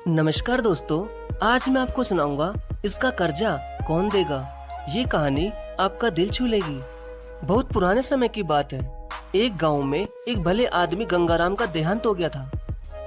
नमस्कार दोस्तों, आज मैं आपको सुनाऊंगा इसका कर्जा कौन देगा। ये कहानी आपका दिल छू लेगी। बहुत पुराने समय की बात है। एक गांव में एक भले आदमी गंगाराम का देहांत हो गया था।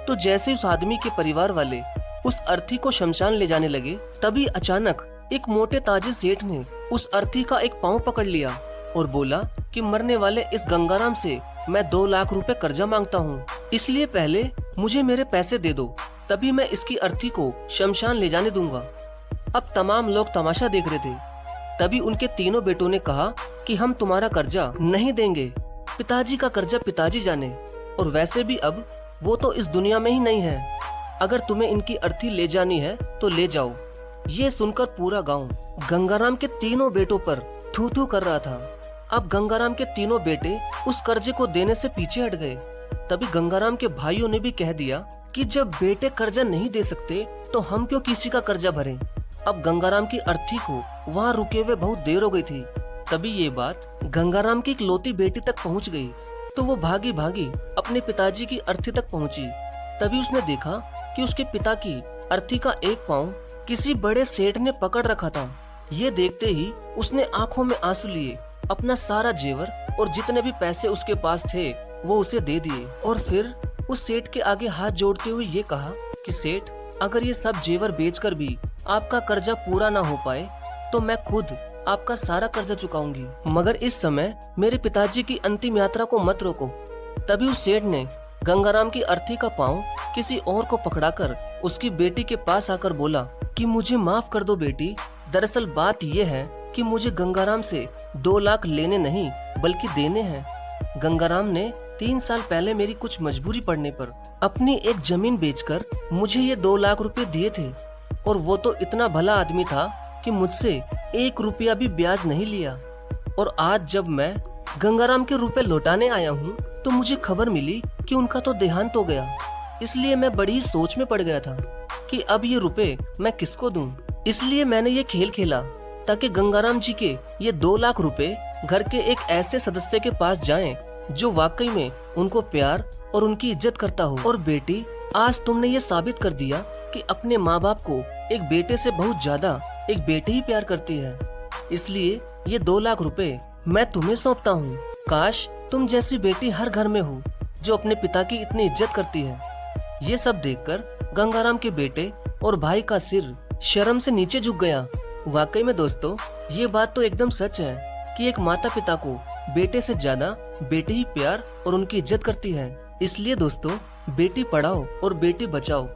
तो जैसे उस आदमी के परिवार वाले उस अर्थी को शमशान ले जाने लगे, तभी अचानक एक मोटे ताजिर सेठ ने उस अर्थी का एक पाँव पकड़ लिया और बोला कि मरने वाले इस गंगाराम से मैं 2 लाख रुपए कर्जा मांगता हूँ, इसलिए पहले मुझे मेरे पैसे दे दो, तभी मैं इसकी अर्थी को शमशान ले जाने दूंगा। अब तमाम लोग तमाशा देख रहे थे। तभी उनके तीनों बेटों ने कहा कि हम तुम्हारा कर्जा नहीं देंगे। पिताजी का कर्जा पिताजी जाने, और वैसे भी अब वो तो इस दुनिया में ही नहीं है। अगर तुम्हें इनकी अर्थी ले जानी है तो ले जाओ। ये सुनकर पूरा गांव गंगाराम के तीनों बेटों पर थू थू कर रहा था। अब गंगाराम के तीनों बेटे उस कर्जे को देने से पीछे हट गए। तभी गंगाराम के भाइयों ने भी कह दिया कि जब बेटे कर्जा नहीं दे सकते तो हम क्यों किसी का कर्जा भरें। अब गंगाराम की अर्थी को वहाँ रुके हुए बहुत देर हो गई थी। तभी ये बात गंगाराम की इकलौती बेटी तक पहुँच गई, तो वो भागी भागी अपने पिताजी की अर्थी तक पहुँची। तभी उसने देखा कि उसके पिता की अर्थी का एक पाँव किसी बड़े सेठ ने पकड़ रखा था। ये देखते ही उसने आंखों में आंसू लिए, अपना सारा जेवर और जितने भी पैसे उसके पास थे वो उसे दे दिए, और फिर उस सेठ के आगे हाथ जोड़ते हुए ये कहा कि सेठ, अगर ये सब जेवर बेचकर भी आपका कर्जा पूरा ना हो पाए तो मैं खुद आपका सारा कर्जा चुकाऊंगी, मगर इस समय मेरे पिताजी की अंतिम यात्रा को मत रोको। तभी उस सेठ ने गंगाराम की अर्थी का पाँव किसी और को पकड़ाकर उसकी बेटी के पास आकर बोला कि मुझे माफ कर दो बेटी, दरअसल बात यह है कि मुझे गंगाराम से 2 लाख लेने नहीं बल्कि देने हैं। गंगाराम ने 3 साल पहले मेरी कुछ मजबूरी पड़ने पर अपनी एक जमीन बेचकर मुझे ये 2 लाख रुपए दिए थे, और वो तो इतना भला आदमी था कि मुझसे 1 रुपया भी ब्याज नहीं लिया। और आज जब मैं गंगाराम के रुपए लौटाने आया हूँ तो मुझे खबर मिली कि उनका तो देहांत हो गया। इसलिए मैं बड़ी ही सोच में पड़ गया था कि अब ये रुपए मैं किसको दूं। इसलिए मैंने ये खेल खेला ताकि गंगाराम जी के ये 2 लाख रुपए घर के एक ऐसे सदस्य के पास जाएं जो वाकई में उनको प्यार और उनकी इज्जत करता हो। और बेटी, आज तुमने ये साबित कर दिया कि अपने माँ बाप को एक बेटे से बहुत ज्यादा एक बेटी ही प्यार करती है। इसलिए ये 2 लाख रुपए मैं तुम्हें सौंपता हूँ। काश तुम जैसी बेटी हर घर में हो जो अपने पिता की इतनी इज्जत करती है। ये सब देखकर गंगाराम के बेटे और भाई का सिर शर्म से नीचे झुक गया। वाकई में दोस्तों, ये बात तो एकदम सच है कि एक माता पिता को बेटे से ज्यादा बेटी ही प्यार और उनकी इज्जत करती है। इसलिए दोस्तों, बेटी पढ़ाओ और बेटी बचाओ।